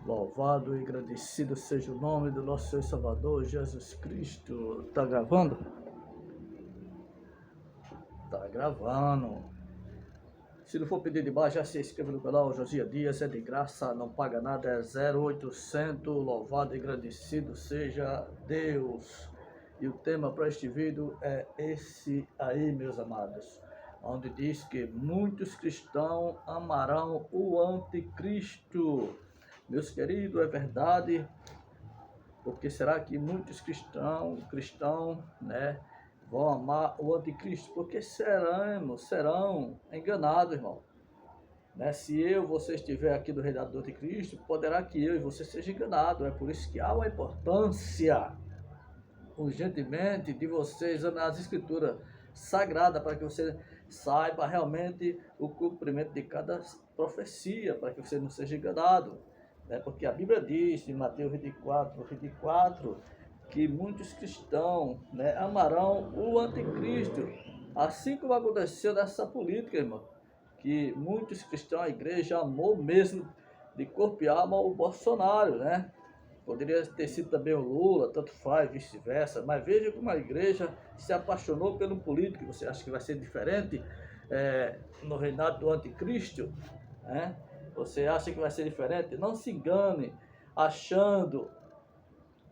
Louvado e agradecido seja o nome do nosso Senhor e Salvador Jesus Cristo. Tá gravando? Tá gravando. Se não for pedir de baixo, já se inscreva no canal. Josias Dias, é de graça, não paga nada, é 0800. Louvado e agradecido seja Deus. E o tema para este vídeo é esse aí, meus amados, onde diz que muitos cristãos amarão o anticristo. Meus queridos, é verdade, porque será que muitos cristãos, né, vão amar o anticristo? Porque serão enganados, irmão. Né? Se você estiver aqui do reinado do anticristo, poderá que eu e você seja enganado. É por isso que há uma importância, urgentemente, de você examinar as escrituras sagradas, para que você saiba realmente o cumprimento de cada profecia, para que você não seja enganado. Porque a Bíblia diz em Mateus 24, que muitos cristãos, né, amarão o anticristo, assim como aconteceu nessa política, irmão, que muitos cristãos, a igreja amou mesmo de corpo e alma o Bolsonaro, né? Poderia ter sido também o Lula, tanto faz, vice-versa, mas veja como a igreja se apaixonou pelo político. Você acha que vai ser diferente no reinado do anticristo? Né? Você acha que vai ser diferente? Não se engane achando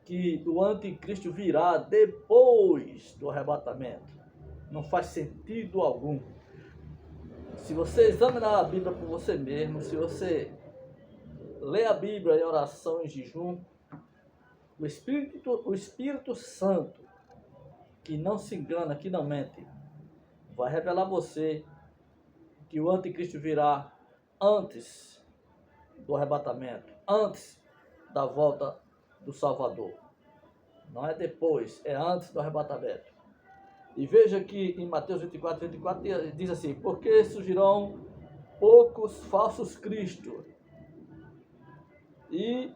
que o anticristo virá depois do arrebatamento. Não faz sentido algum. Se você examinar a Bíblia por você mesmo, se você ler a Bíblia em oração e jejum, o Espírito Santo, que não se engana, que não mente, vai revelar a você que o anticristo virá antes do arrebatamento, antes da volta do Salvador. Não é depois, é antes do arrebatamento. E veja que em Mateus 24 diz assim: porque surgirão poucos falsos cristos e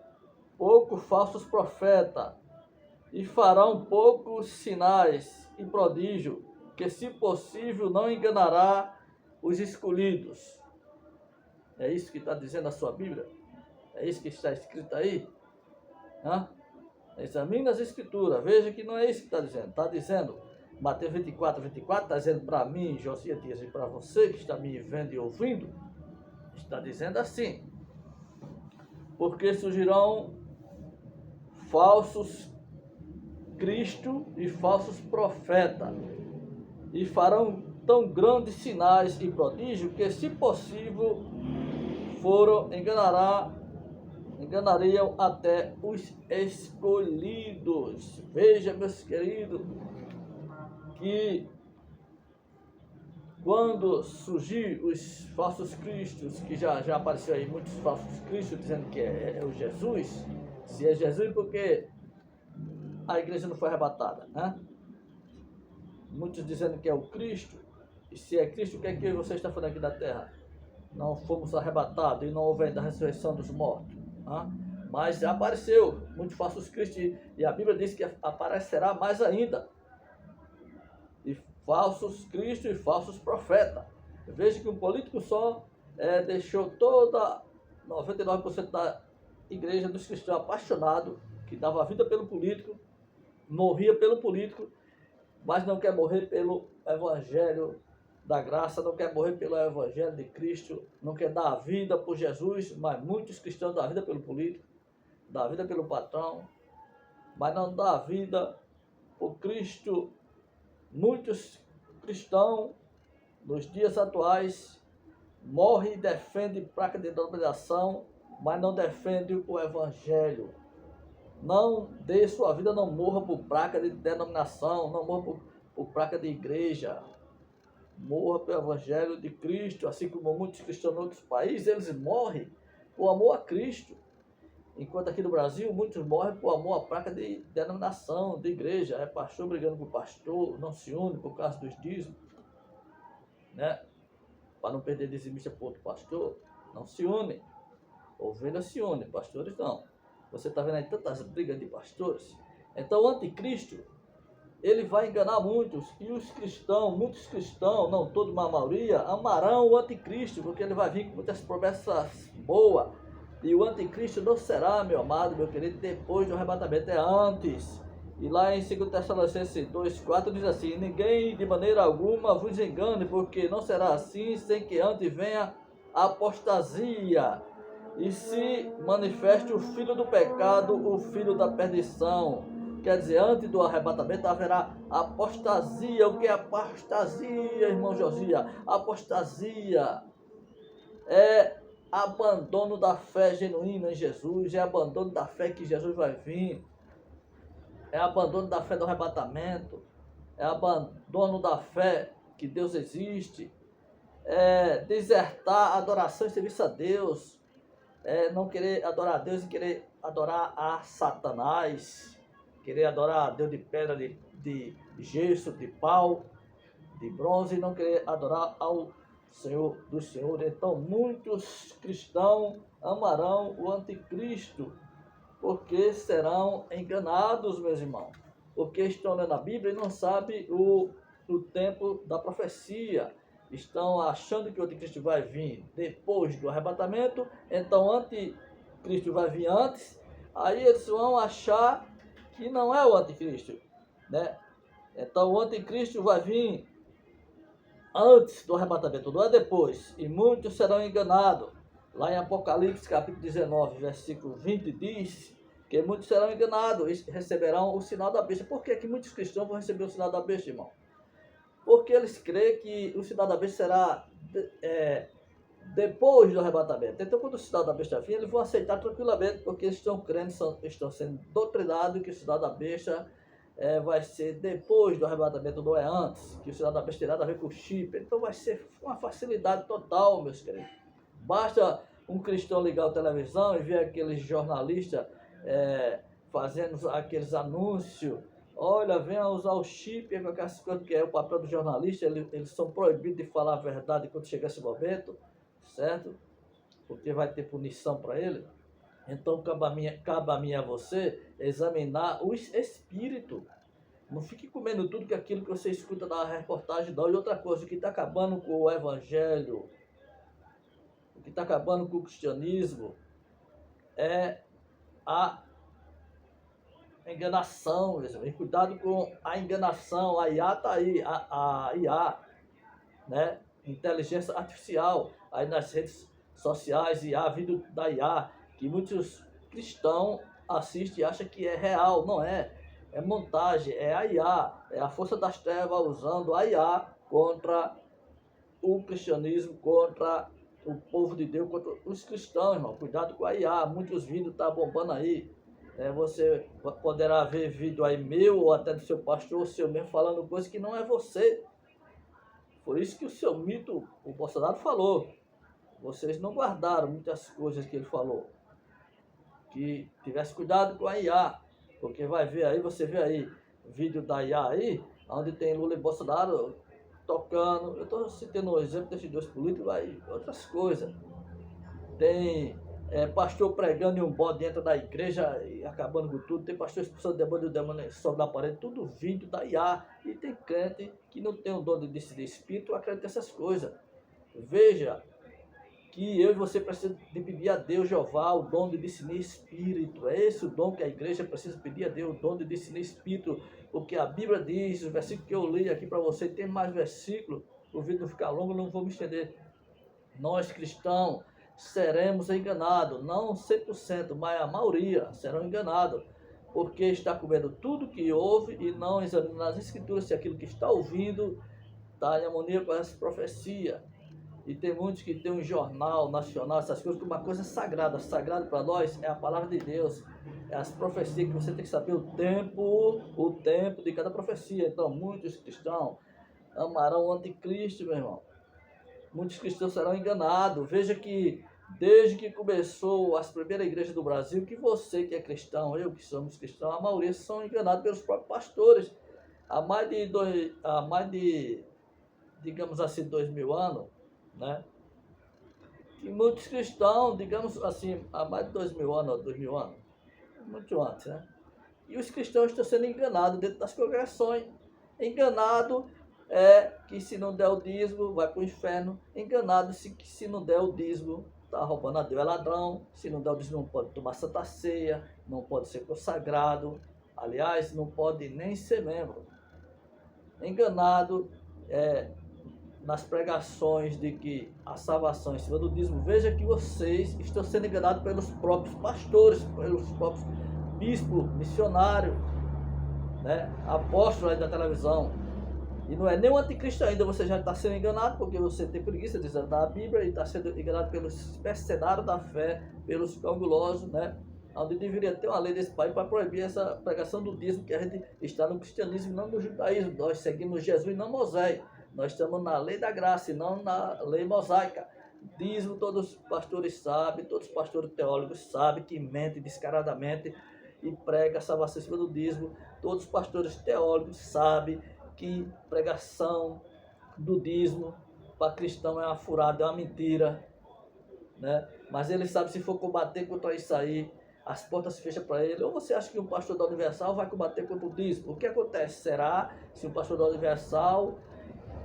poucos falsos profetas, e farão poucos sinais e prodígios, que se possível não enganará os escolhidos. É isso que está dizendo a sua Bíblia? É isso que está escrito aí? Examine as escrituras, veja que não é isso que está dizendo. Está dizendo, Mateus 24, está dizendo para mim, Josias Dias, e para você que está me vendo e ouvindo, está dizendo assim: porque surgirão falsos Cristo e falsos profetas, e farão tão grandes sinais e prodígios, que se possível enganariam até os escolhidos. Veja, meus queridos, que quando surgir os falsos cristos, que já apareceu aí muitos falsos cristos dizendo que é o Jesus, se é Jesus, porque a igreja não foi arrebatada, né? Muitos dizendo que é o Cristo, e se é Cristo, o que é que você está fazendo aqui na terra? Não fomos arrebatados e não houve ainda a ressurreição dos mortos. Mas já apareceu muitos falsos cristos, e a Bíblia diz que aparecerá mais ainda. E falsos cristos e falsos profetas. Veja que um político só deixou toda 99% da igreja dos cristãos apaixonado, que dava a vida pelo político, morria pelo político, mas não quer morrer pelo evangelho da graça, não quer morrer pelo evangelho de Cristo, não quer dar a vida por Jesus. Mas muitos cristãos dão a vida pelo político, dão a vida pelo patrão, mas não dão a vida por Cristo. Muitos cristãos, nos dias atuais, morrem e defendem placa de denominação, mas não defendem o evangelho. Não dê sua vida, não morra por placa de denominação, não morra por placa de igreja. Morra pelo evangelho de Cristo, assim como muitos cristãos em outros países, eles morrem por amor a Cristo. Enquanto aqui no Brasil, muitos morrem por amor à placa de denominação, de igreja. É pastor brigando com pastor, não se une por causa dos dízimos, né? Para não perder dizimista por outro pastor, não se une. Ovelhas se unem, pastores não. Você está vendo aí tantas brigas de pastores? Então o anticristo, ele vai enganar muitos, e muitos cristãos, não todos, mas a maioria, amarão o anticristo, porque ele vai vir com muitas promessas boas, E o anticristo não será, meu amado, meu querido, depois do arrebatamento, é antes. E lá em 2 Tessalonicenses 2,4 diz assim: ninguém de maneira alguma vos engane, porque não será assim sem que antes venha a apostasia e se manifeste o filho do pecado, o filho da perdição. Quer dizer, antes do arrebatamento haverá apostasia. O que é apostasia, irmão Josias? Apostasia é abandono da fé genuína em Jesus, é abandono da fé que Jesus vai vir, é abandono da fé do arrebatamento, é abandono da fé que Deus existe, é desertar a adoração e serviço a Deus, é não querer adorar a Deus e querer adorar a Satanás, querer adorar a Deus de pedra, de gesso, de pau, de bronze, e não querer adorar ao Senhor do Senhor. Então muitos cristãos amarão o anticristo, porque serão enganados, meus irmãos, porque estão lendo a Bíblia e não sabem o tempo da profecia, estão achando que o anticristo vai vir depois do arrebatamento, então o anticristo vai vir antes, aí eles vão achar que não é o anticristo, né? Então o anticristo vai vir antes do arrebatamento, não é depois, e muitos serão enganados. Lá em Apocalipse capítulo 19, versículo 20, diz que muitos serão enganados e receberão o sinal da besta. Por que que muitos cristãos vão receber o sinal da besta, irmão? Porque eles creem que o sinal da besta será depois do arrebatamento. Então, quando o sinal da besta vir, eles vão aceitar tranquilamente, porque eles estão crendo, estão sendo doutrinados que o sinal da besta vai ser depois do arrebatamento, não é antes, que o sinal da besta terá a ver com o chip. Então vai ser uma facilidade total, meus queridos. Basta um cristão ligar a televisão e ver aqueles jornalistas fazendo aqueles anúncios. Olha, venha usar o chip, que é o papel do jornalista. Eles são proibidos de falar a verdade quando chegar esse momento, certo? Porque vai ter punição para ele. Então cabe a mim a você examinar o espírito. Não fique comendo tudo que aquilo que você escuta na reportagem não. E outra coisa, o que está acabando com o evangelho, o que está acabando com o cristianismo é a enganação, mesmo. E cuidado com a enganação. A IA está aí, a IA, né? Inteligência artificial, aí nas redes sociais, IA, vídeo da IA, que muitos cristãos assistem e acham que é real. Não é. É montagem, é a IA, é a força das trevas usando a IA contra o cristianismo, contra o povo de Deus, contra os cristãos, irmão. Cuidado com a IA, muitos vídeos estão bombando aí. Você poderá ver vídeo aí meu, ou até do seu pastor, ou seu mesmo, falando coisas que não é você. Por isso que o seu mito, o Bolsonaro falou. Vocês não guardaram muitas coisas que ele falou. Que tivesse cuidado com a IA. Porque vai ver aí, você vê aí, vídeo da IA aí, onde tem Lula e Bolsonaro tocando. Eu estou citando um exemplo desses dois políticos, aí, outras coisas. Tem pastor pregando em um bode dentro da igreja e acabando com tudo. Tem pastor expulsando o demônio sobe na parede, tudo vídeo da IA. E tem crente que não tem o dom de decidir espírito, acredita nessas coisas. Veja que eu e você precisamos de pedir a Deus, Jeová, o dom de discernir espírito. É esse o dom que a igreja precisa pedir a Deus, o dom de discernir espírito. Porque a Bíblia diz, o versículo que eu li aqui para você, tem mais versículo, o vídeo não ficar longo, não vou me estender. Nós cristãos seremos enganados, não 100%, mas a maioria serão enganados, porque está comendo tudo que ouve e não examina nas escrituras se aquilo que está ouvindo está em harmonia com essa profecia. E tem muitos que tem um jornal nacional, essas coisas, como uma coisa sagrada. Sagrado para nós é a palavra de Deus, é as profecias, que você tem que saber o tempo de cada profecia. Então muitos cristãos amarão o anticristo, meu irmão. Muitos cristãos serão enganados. Veja que desde que começou as primeiras igrejas do Brasil, que você que é cristão, eu que somos cristãos, a maioria são enganados pelos próprios pastores. Há mais de digamos assim, 2000 anos, né? E muitos cristãos, digamos assim, há mais de 2000 anos, muito antes, né? E os cristãos estão sendo enganados dentro das congregações, enganados é que se não der o dízimo, vai para o inferno. Enganado-se que se não der o dízimo, está roubando a Deus, é ladrão. Se não der o dízimo, não pode tomar santa ceia, não pode ser consagrado. Aliás, não pode nem ser membro. Enganado nas pregações de que a salvação é em cima do dízimo. Veja que vocês estão sendo enganados pelos próprios pastores, pelos próprios bispos, missionários, né? Apóstolos aí da televisão. E não é nem o anticristo ainda, você já está sendo enganado, porque você tem preguiça de estudar a Bíblia e está sendo enganado pelos mercenários da fé, pelos cangulosos, né? Onde deveria ter uma lei desse país para proibir essa pregação do dízimo, que a gente está no cristianismo e não no judaísmo. Nós seguimos Jesus e não Moisés. Nós estamos na lei da graça e não na lei mosaica. Dízimo, todos os pastores sabem, todos os pastores teólogos sabem que mente descaradamente e prega a salvação em cima do dízimo. Todos os pastores teólogos sabem que pregação do dízimo para cristão é uma furada, é uma mentira, né? Mas ele sabe, se for combater contra isso aí, as portas se fecham para ele. Ou você acha que um pastor da Universal vai combater contra o dízimo? O que acontece? Será se um pastor da Universal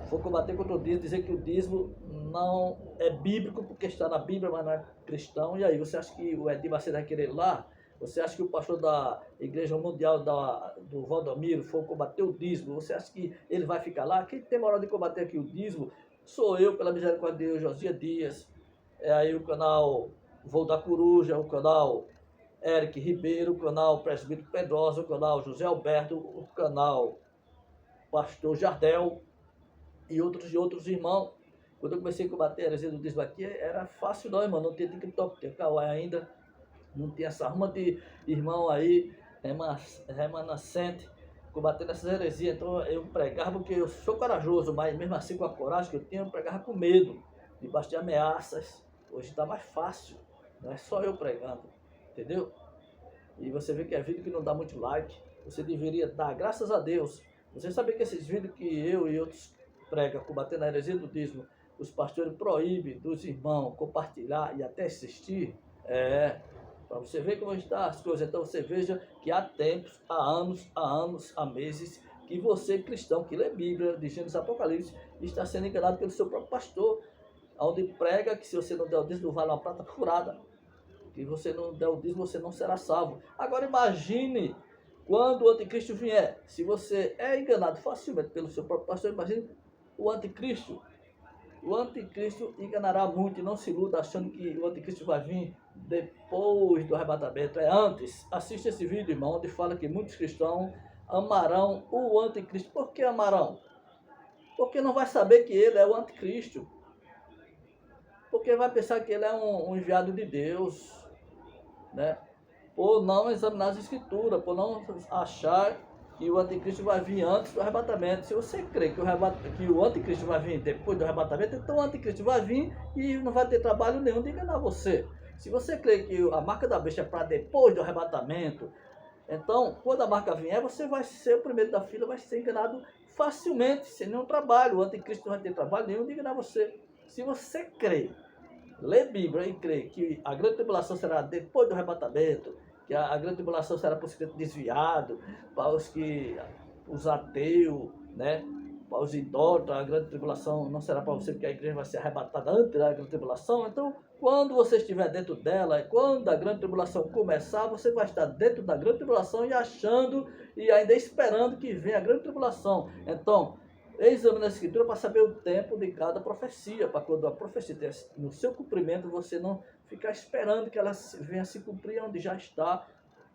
for combater contra o dízimo, dizer que o dízimo não é bíblico porque está na Bíblia, mas não é cristão? E aí, você acha que o Edir Macedo vai querer ir lá? Você acha que o pastor da Igreja Mundial do Valdomiro for combater o dízimo? Você acha que ele vai ficar lá? Quem tem moral de combater aqui o dízimo sou eu, pela misericórdia de Deus, Josias Dias. É aí o canal Voo da Coruja, o canal Eric Ribeiro, o canal Presbítero Pedrosa, o canal José Alberto, o canal Pastor Jardel e outros irmãos. Quando eu comecei a combater a heresia do dízimo aqui, era fácil não, irmão. Não tinha TikTok, tinha Kawaii ainda. Não tinha essa arma de irmão aí, remanescente, combatendo essas heresias. Então eu pregava porque eu sou corajoso, mas mesmo assim com a coragem que eu tinha, eu pregava com medo, debaixo de ameaças. Hoje está mais fácil, não é só eu pregando, entendeu? E você vê que é vídeo que não dá muito like, você deveria dar graças a Deus. Você sabia que esses vídeos que eu e outros pregam, combatendo a heresia do dízimo, os pastores proíbem dos irmãos compartilhar e até assistir? Para você ver como estão as coisas. Então você veja que há tempos, há anos, há meses, que você, cristão, que lê Bíblia, de Gênesis Apocalipse, está sendo enganado pelo seu próprio pastor, onde prega que se você não der o dízimo, vale uma prata furada. Que você não der o dízimo, você não será salvo. Agora imagine quando o anticristo vier. Se você é enganado facilmente pelo seu próprio pastor, imagine o anticristo. O anticristo enganará muito, e não se iluda achando que o anticristo vai vir depois do arrebatamento. É antes. Assista esse vídeo, irmão, onde fala que muitos cristãos amarão o anticristo. Por que amarão? Porque não vai saber que ele é o anticristo. Porque vai pensar que ele é um enviado de Deus, né? Por não examinar as escrituras, por não achar que o anticristo vai vir antes do arrebatamento. Se você crê que o anticristo vai vir depois do arrebatamento, então o anticristo vai vir e não vai ter trabalho nenhum de enganar você. Se você crê que a marca da besta é para depois do arrebatamento, então quando a marca vier, você vai ser o primeiro da fila, vai ser enganado facilmente, sem nenhum trabalho. O anticristo não vai ter trabalho nenhum de enganar você. Se você crê, lê Bíblia e crê que a grande tribulação será depois do arrebatamento, que a grande tribulação será para os crentes desviados, para os ateus, né? Para os idólatras, a grande tribulação não será para você, porque a igreja vai ser arrebatada antes da grande tribulação. Então, quando você estiver dentro dela, quando a grande tribulação começar, você vai estar dentro da grande tribulação e achando e ainda esperando que venha a grande tribulação. Então, examine a escritura para saber o tempo de cada profecia, para quando a profecia estiver no seu cumprimento, você não ficar esperando que ela venha se cumprir onde já está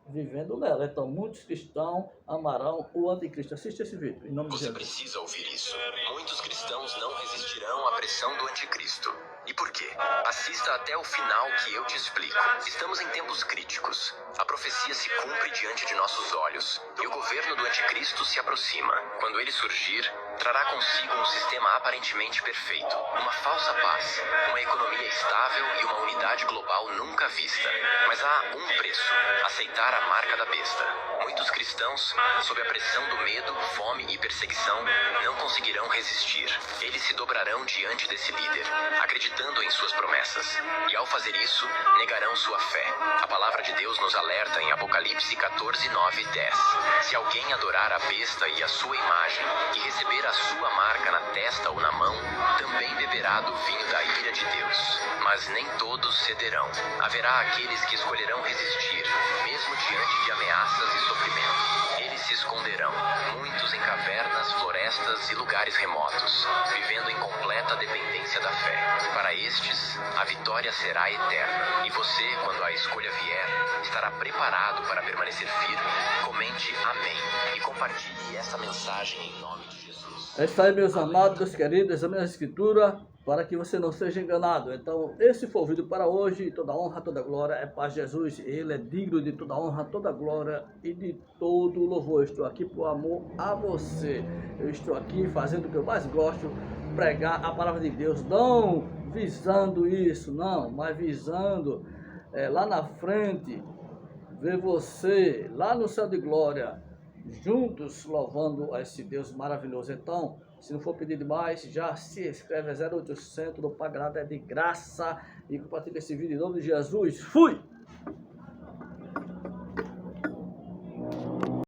vivendo nela. Então, muitos cristãos amarão o anticristo. Assiste esse vídeo. Em nome de Jesus. Você precisa ouvir isso. Muitos cristãos não resistirão à pressão do anticristo. E por quê? Assista até o final que eu te explico. Estamos em tempos críticos. A profecia se cumpre diante de nossos olhos. E o governo do anticristo se aproxima. Quando ele surgir, trará consigo um sistema aparentemente perfeito. Uma falsa paz, uma economia estável e uma unidade global nunca vista. Mas há um preço: aceitar a marca da besta. Muitos cristãos, sob a pressão do medo, fome e perseguição, não conseguirão resistir. Eles se dobrarão diante desse líder, acreditando em suas promessas. E ao fazer isso, negarão sua fé. A palavra de Deus nos alerta em Apocalipse 14, 9 e 10. Se alguém adorar a besta e a sua imagem, e receber a sua marca na testa ou na mão, também beberá do vinho da ira de Deus. Mas nem todos cederão. Haverá aqueles que escolherão resistir, mesmo diante de ameaças e sofrimento. Eles se esconderão, muitos em cavernas, florestas e lugares remotos, vivendo em completa dependência da fé. Para estes, a vitória será eterna. E você, quando a escolha vier, estará preparado para permanecer firme? Comente amém e compartilhe essa mensagem em nome de Jesus. É isso aí, meus amados, meus queridos, examine a Escritura para que você não seja enganado. Então, esse foi o vídeo para hoje. Toda honra, toda glória é para Jesus. Ele é digno de toda honra, toda glória e de todo louvor. Eu estou aqui por amor a você. Eu estou aqui fazendo o que eu mais gosto, pregar a palavra de Deus. Não visando isso, não, mas visando lá na frente, ver você lá no céu de glória, juntos louvando a esse Deus maravilhoso. Então, se não for pedir demais, já se inscreve 0800, não paga nada, é de graça. E compartilha esse vídeo em nome de Jesus. Fui!